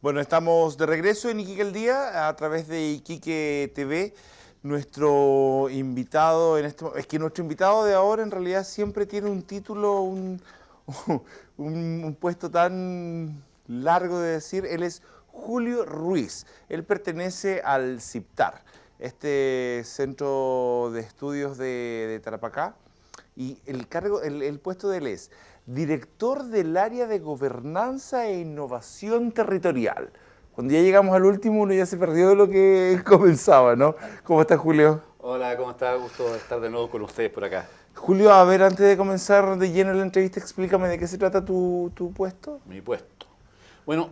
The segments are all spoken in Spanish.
Bueno, estamos de regreso en Iquique al Día a través de Iquique TV. Nuestro invitado es que nuestro invitado de ahora en realidad siempre tiene un título, un puesto tan largo de decir. Él es Julio Ruiz. Él pertenece al CIPTAR, este centro de estudios de Tarapacá, y el puesto de él es director del área de gobernanza e innovación territorial. Cuando ya llegamos al último, uno ya se perdió de lo que comenzaba, ¿no? ¿Cómo estás, Julio? Hola, ¿cómo estás? Gusto de estar de nuevo con ustedes por acá. Julio, a ver, antes de comenzar de lleno la entrevista, explícame de qué se trata tu puesto. Mi puesto. Bueno,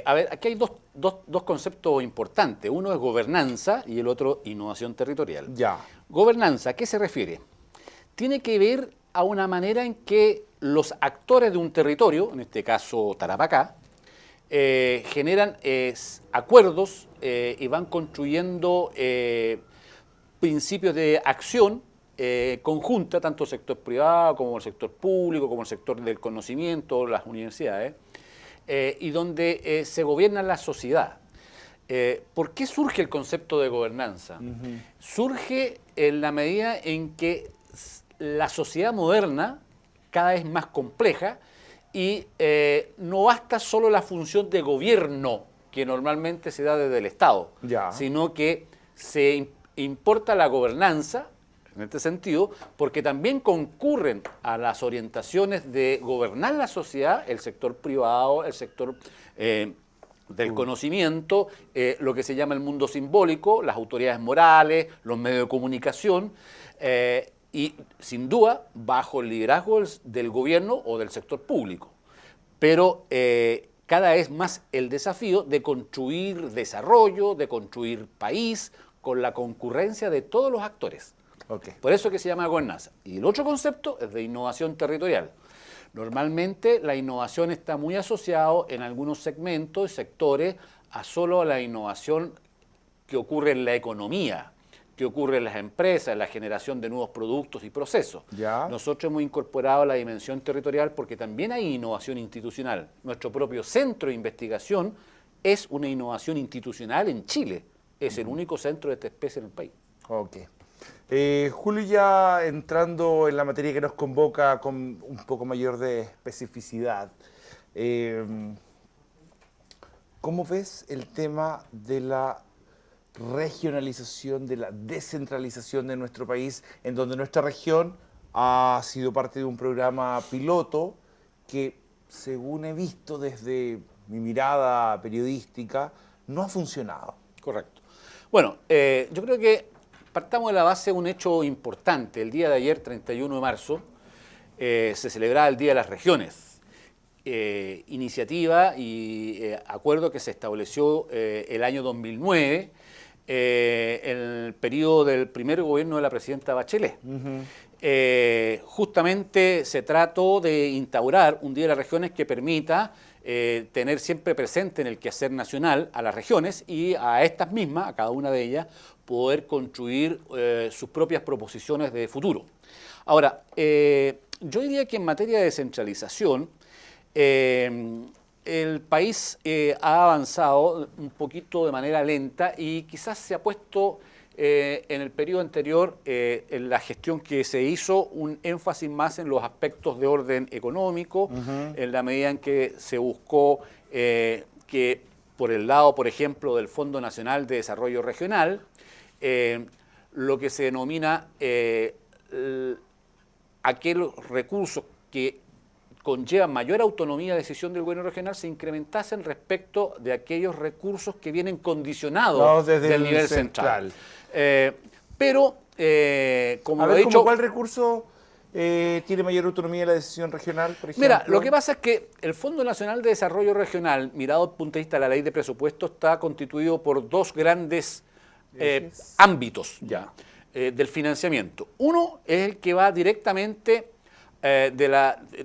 a ver, aquí hay dos conceptos importantes. Uno es gobernanza y el otro innovación territorial. Ya. Gobernanza, ¿a qué se refiere? Tiene que ver a una manera en que los actores de un territorio, en este caso Tarapacá, generan acuerdos y van construyendo principios de acción conjunta, tanto el sector privado como el sector público, como el sector del conocimiento, las universidades, y donde se gobierna la sociedad. ¿Por qué surge el concepto de gobernanza? Surge en la medida en que la sociedad moderna cada vez más compleja y no basta solo la función de gobierno que normalmente se da desde el Estado, sino que se importa la gobernanza, en este sentido, porque también concurren a las orientaciones de gobernar la sociedad, el sector privado, el sector del conocimiento, lo que se llama el mundo simbólico, las autoridades morales, los medios de comunicación, y sin duda bajo el liderazgo del gobierno o del sector público. Pero cada vez más el desafío de construir desarrollo, de construir país, con la concurrencia de todos los actores. Okay. Por eso que se llama gobernanza. Y el otro concepto es de innovación territorial. Normalmente la innovación está muy asociado en algunos segmentos y sectores a solo la innovación que ocurre en la economía, que ocurre en las empresas, en la generación de nuevos productos y procesos. ¿Ya? Nosotros hemos incorporado la dimensión territorial porque también hay innovación institucional. Nuestro propio centro de investigación es una innovación institucional en Chile. Es el único centro de esta especie en el país. Ok. Julio, ya entrando en la materia que nos convoca con un poco mayor de especificidad, ¿cómo ves el tema de la regionalización, de la descentralización de nuestro país, en donde nuestra región ha sido parte de un programa piloto que, según he visto desde mi mirada periodística, no ha funcionado? Correcto. Bueno, yo creo que partamos de la base de un hecho importante. El día de ayer, 31 de marzo, se celebraba el Día de las Regiones. Iniciativa y acuerdo que se estableció el año 2009, en el periodo del primer gobierno de la presidenta Bachelet. Justamente se trató de instaurar un Día de las Regiones que permita tener siempre presente en el quehacer nacional a las regiones y a estas mismas, a cada una de ellas, poder construir sus propias proposiciones de futuro. Ahora, yo diría que en materia de descentralización, el país ha avanzado un poquito de manera lenta y quizás se ha puesto en el periodo anterior, en la gestión que se hizo, un énfasis más en los aspectos de orden económico, en la medida en que se buscó que por el lado, por ejemplo, del Fondo Nacional de Desarrollo Regional, lo que se denomina aquellos recursos que conllevan mayor autonomía de decisión del gobierno regional se incrementasen respecto de aquellos recursos que vienen condicionados del nivel central. Pero, como lo he dicho... ¿Cuál recurso tiene mayor autonomía de la decisión regional, por ejemplo? Mira, lo que pasa es que el Fondo Nacional de Desarrollo Regional, mirado desde el punto de vista de la ley de presupuesto, está constituido por dos grandes ámbitos del financiamiento. Uno es el que va directamente del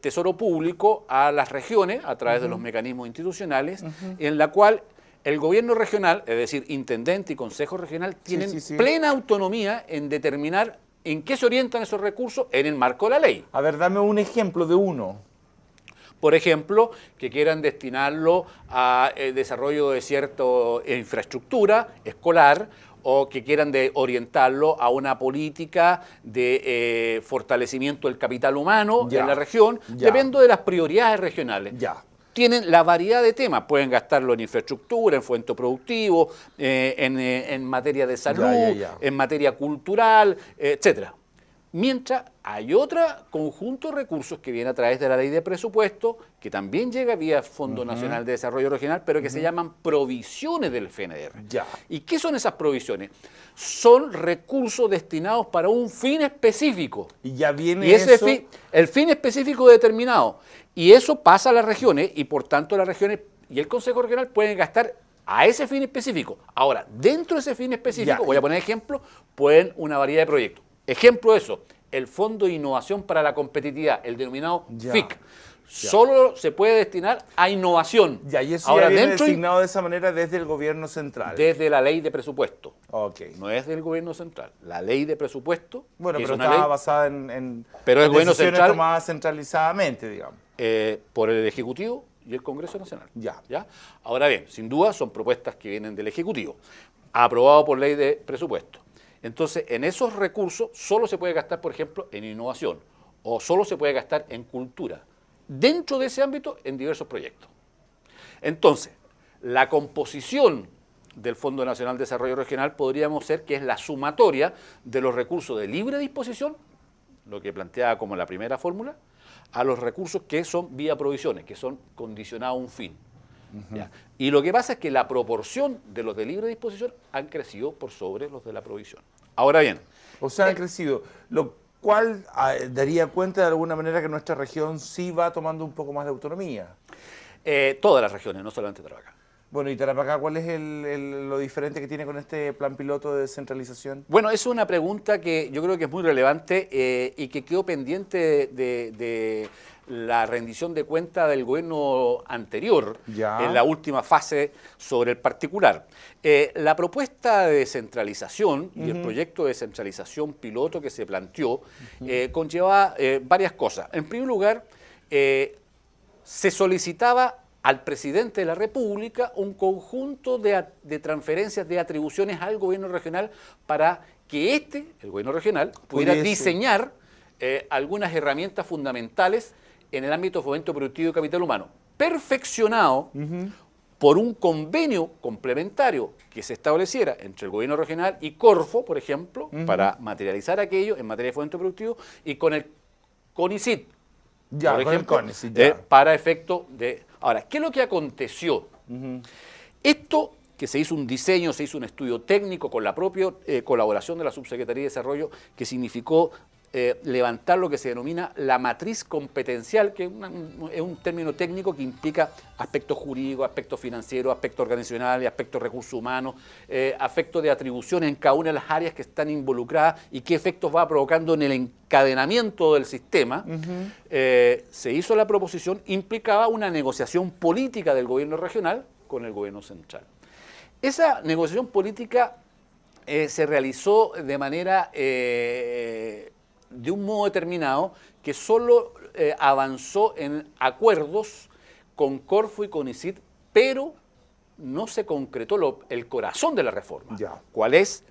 Tesoro Público a las regiones a través de los mecanismos institucionales, en la cual el gobierno regional, es decir, intendente y consejo regional, tienen plena autonomía en determinar en qué se orientan esos recursos en el marco de la ley. A ver, dame un ejemplo de uno. Por ejemplo, que quieran destinarlo a desarrollo de cierta infraestructura escolar, o que quieran orientarlo a una política de fortalecimiento del capital humano en la región, depende de las prioridades regionales. Tienen la variedad de temas, pueden gastarlo en infraestructura, en fomento productivo, en materia de salud, en materia cultural, etcétera. Mientras hay otro conjunto de recursos que viene a través de la ley de presupuesto, que también llega vía Fondo Nacional de Desarrollo Regional, pero que se llaman provisiones del FNDR. ¿Y qué son esas provisiones? Son recursos destinados para un fin específico. Y ya viene eso. El fin específico determinado. Y eso pasa a las regiones, y por tanto las regiones y el Consejo Regional pueden gastar a ese fin específico. Ahora, dentro de ese fin específico, voy a poner ejemplo, pueden una variedad de proyectos. Ejemplo de eso, el Fondo de Innovación para la Competitividad, el denominado FIC. Solo se puede destinar a innovación. Y eso ahora ya viene designado de esa manera desde el gobierno central. Desde la ley de presupuesto. No es del gobierno central. La ley de presupuesto. Bueno, pero está basada en pero el gobierno central tomadas centralizadamente, digamos. Por el Ejecutivo y el Congreso Nacional. Ahora bien, sin duda son propuestas que vienen del Ejecutivo, aprobado por ley de presupuesto. Entonces, en esos recursos solo se puede gastar, por ejemplo, en innovación, o solo se puede gastar en cultura. Dentro de ese ámbito, en diversos proyectos. Entonces, la composición del Fondo Nacional de Desarrollo Regional podríamos ser que es la sumatoria de los recursos de libre disposición, lo que planteaba como la primera fórmula, a los recursos que son vía provisiones, que son condicionados a un fin. Y lo que pasa es que la proporción de los de libre disposición han crecido por sobre los de la provisión. Ahora bien. O sea, han crecido, lo cual daría cuenta de alguna manera que nuestra región sí va tomando un poco más de autonomía. Todas las regiones, no solamente Tarapacá. Bueno, ¿y Tarapacá cuál es lo diferente que tiene con este plan piloto de descentralización? Bueno, es una pregunta que yo creo que es muy relevante y que quedó pendiente de la rendición de cuenta del gobierno anterior en la última fase sobre el particular. La propuesta de descentralización y el proyecto de descentralización piloto que se planteó conllevaba varias cosas. En primer lugar, se solicitaba al presidente de la República un conjunto de transferencias de atribuciones al gobierno regional para que el gobierno regional, pudiera diseñar algunas herramientas fundamentales en el ámbito de fomento productivo y capital humano, perfeccionado por un convenio complementario que se estableciera entre el gobierno regional y Corfo, por ejemplo, para materializar aquello en materia de fomento productivo, y con el CONICYT, por ejemplo, para efecto de... Ahora, ¿qué es lo que aconteció? Esto que se hizo un diseño, se hizo un estudio técnico con la propia colaboración de la Subsecretaría de Desarrollo, que significó levantar lo que se denomina la matriz competencial, que es un término técnico que implica aspectos jurídicos, aspectos financieros, aspectos organizacionales, aspectos de recursos humanos, aspectos de atribuciones en cada una de las áreas que están involucradas y qué efectos va provocando en el encadenamiento del sistema. Se hizo la proposición, implicaba una negociación política del gobierno regional con el gobierno central. Esa negociación política se realizó de manera... de un modo determinado, que solo avanzó en acuerdos con Corfo y CONICYT, pero no se concretó el corazón de la reforma. ¿Cuál es?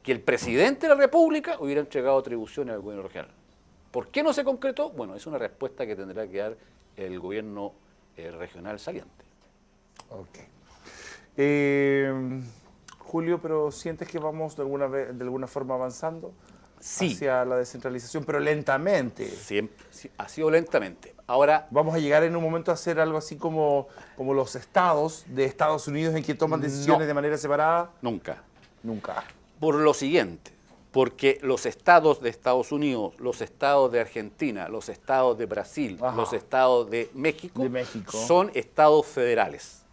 Que el presidente de la República hubiera entregado atribuciones al gobierno regional. ¿Por qué no se concretó? Bueno, es una respuesta que tendrá que dar el gobierno regional saliente. Julio, ¿pero sientes que vamos de alguna forma avanzando? Hacia la descentralización, pero lentamente. Siempre, ha sido lentamente. Ahora ¿vamos a llegar en un momento a hacer algo así como los estados de Estados Unidos en que toman decisiones de manera separada? Nunca. Nunca. Por lo siguiente, porque los estados de Estados Unidos, los estados de Argentina, los estados de Brasil, los estados de México son estados federales.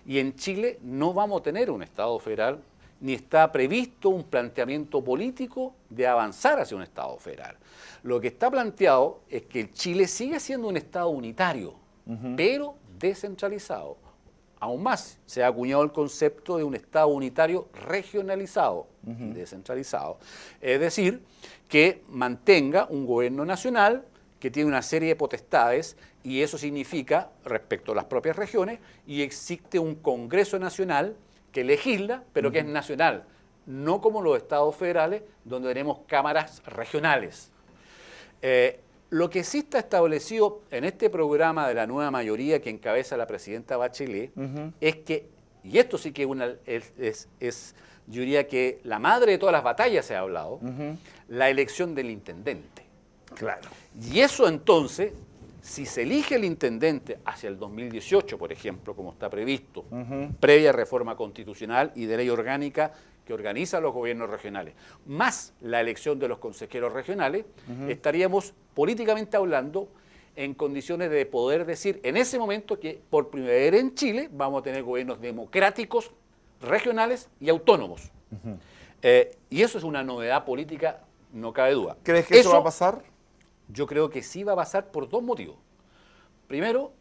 Y en Chile no vamos a tener un estado federal, ni está previsto un planteamiento político de avanzar hacia un Estado federal. Lo que está planteado es que Chile sigue siendo un Estado unitario, pero descentralizado. Aún más, se ha acuñado el concepto de un Estado unitario regionalizado y descentralizado. Es decir, que mantenga un gobierno nacional que tiene una serie de potestades y eso significa respecto a las propias regiones y existe un Congreso Nacional que legisla, pero que es nacional, no como los estados federales donde tenemos cámaras regionales. Lo que sí está establecido en este programa de la nueva mayoría que encabeza la presidenta Bachelet es que, y esto sí que yo diría que la madre de todas las batallas se ha hablado, la elección del intendente. Claro. Y eso entonces, si se elige el intendente hacia el 2018, por ejemplo, como está previsto, previa reforma constitucional y de ley orgánica que organiza los gobiernos regionales, más la elección de los consejeros regionales, estaríamos políticamente hablando en condiciones de poder decir en ese momento que por primera vez en Chile vamos a tener gobiernos democráticos, regionales y autónomos. Y eso es una novedad política, no cabe duda. ¿Crees que eso va a pasar? Yo creo que sí va a pasar por dos motivos. Primero,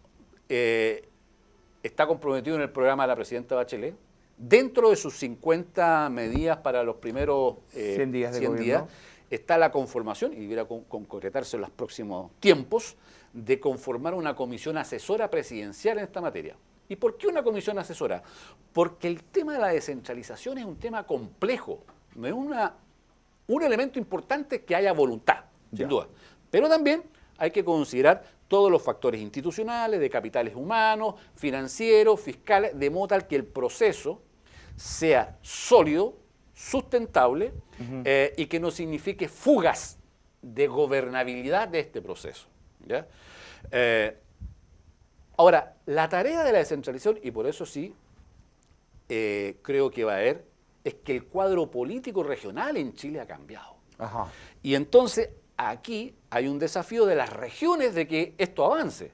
está comprometido en el programa de la presidenta Bachelet, dentro de sus 50 medidas para los primeros 100 días de 100 gobierno. días, está la conformación, y deberá concretarse en los próximos tiempos, de conformar una comisión asesora presidencial en esta materia. ¿Y por qué una comisión asesora? Porque el tema de la descentralización es un tema complejo, no es un elemento importante que haya voluntad, sin duda. Pero también hay que considerar todos los factores institucionales, de capitales humanos, financieros, fiscales, de modo tal que el proceso sea sólido, sustentable y que no signifique fugas de gobernabilidad de este proceso. ¿Ya? Ahora, la tarea de la descentralización, y por eso sí creo que va a haber, es que el cuadro político regional en Chile ha cambiado. Ajá. Y entonces aquí hay un desafío de las regiones de que esto avance.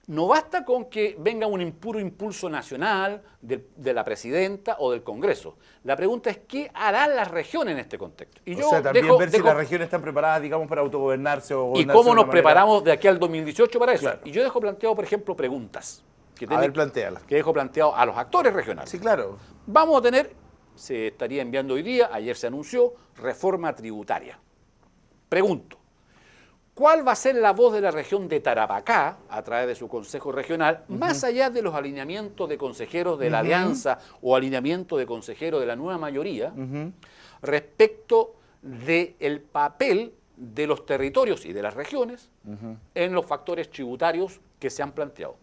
No basta con que venga un puro impulso nacional de la presidenta o del Congreso. La pregunta es, ¿qué harán las regiones en este contexto? Y O sea, también ver si las regiones están preparadas, digamos, para autogobernarse o y gobernarse cómo de nos una manera. preparamos de aquí al 2018 para eso. Claro. Y yo dejo planteado, por ejemplo, preguntas. A ver, plantéala. Que dejo planteado a los actores regionales. Sí, claro. Vamos a tener, se estaría enviando hoy día, ayer se anunció, reforma tributaria. Pregunto, ¿cuál va a ser la voz de la región de Tarapacá, a través de su consejo regional, más allá de los alineamientos de consejeros de la Alianza o alineamiento de consejeros de la nueva mayoría, respecto del papel de los territorios y de las regiones en los factores tributarios que se han planteado?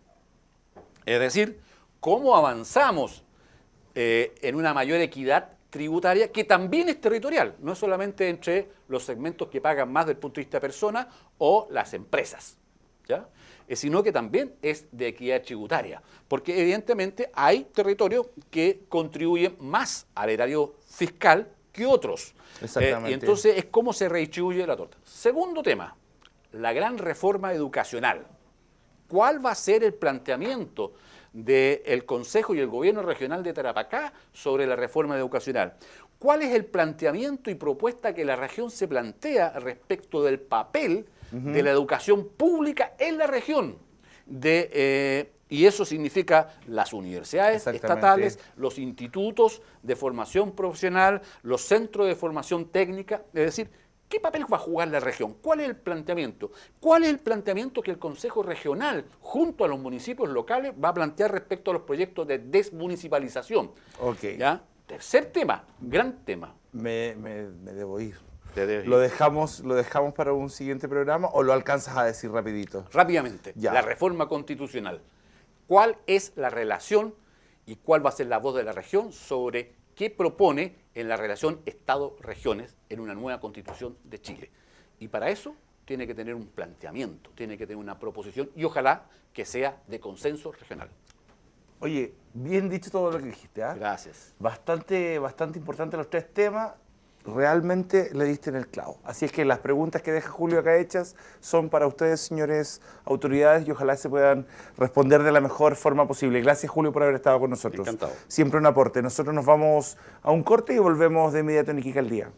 Es decir, ¿cómo avanzamos en una mayor equidad tributaria que también es territorial, no es solamente entre los segmentos que pagan más desde el punto de vista de personas o las empresas, ¿ya? Sino que también es de equidad tributaria, porque evidentemente hay territorios que contribuyen más al erario fiscal que otros. Exactamente. Y entonces es cómo se redistribuye la torta. Segundo tema, la gran reforma educacional. ¿Cuál va a ser el planteamiento del Consejo y el Gobierno Regional de Tarapacá sobre la reforma educacional? ¿Cuál es el planteamiento y propuesta que la región se plantea respecto del papel de la educación pública en la región? Y eso significa las universidades estatales, los institutos de formación profesional, los centros de formación técnica, es decir, ¿qué papel va a jugar la región? ¿Cuál es el planteamiento? ¿Cuál es el planteamiento que el Consejo Regional, junto a los municipios locales, va a plantear respecto a los proyectos de desmunicipalización? Ok. ¿Ya? Tercer tema, gran tema. Me debo ir. Te debes ir. ¿Lo dejamos para un siguiente programa o lo alcanzas a decir rapidito? Rápidamente, Ya. la reforma constitucional. ¿Cuál es la relación y cuál va a ser la voz de la región sobre qué propone en la relación Estado-regiones en una nueva Constitución de Chile? Y para eso tiene que tener un planteamiento, tiene que tener una proposición y ojalá que sea de consenso regional. Oye, bien dicho todo lo que dijiste, ¿ah? Gracias. Bastante importante los tres temas. Realmente le diste en el clavo. Así es que las preguntas que deja Julio acá hechas son para ustedes, señores autoridades, y ojalá se puedan responder de la mejor forma posible. Gracias, Julio, por haber estado con nosotros. Encantado. Siempre un aporte. Nosotros nos vamos a un corte y volvemos de inmediato en Iquique al Día.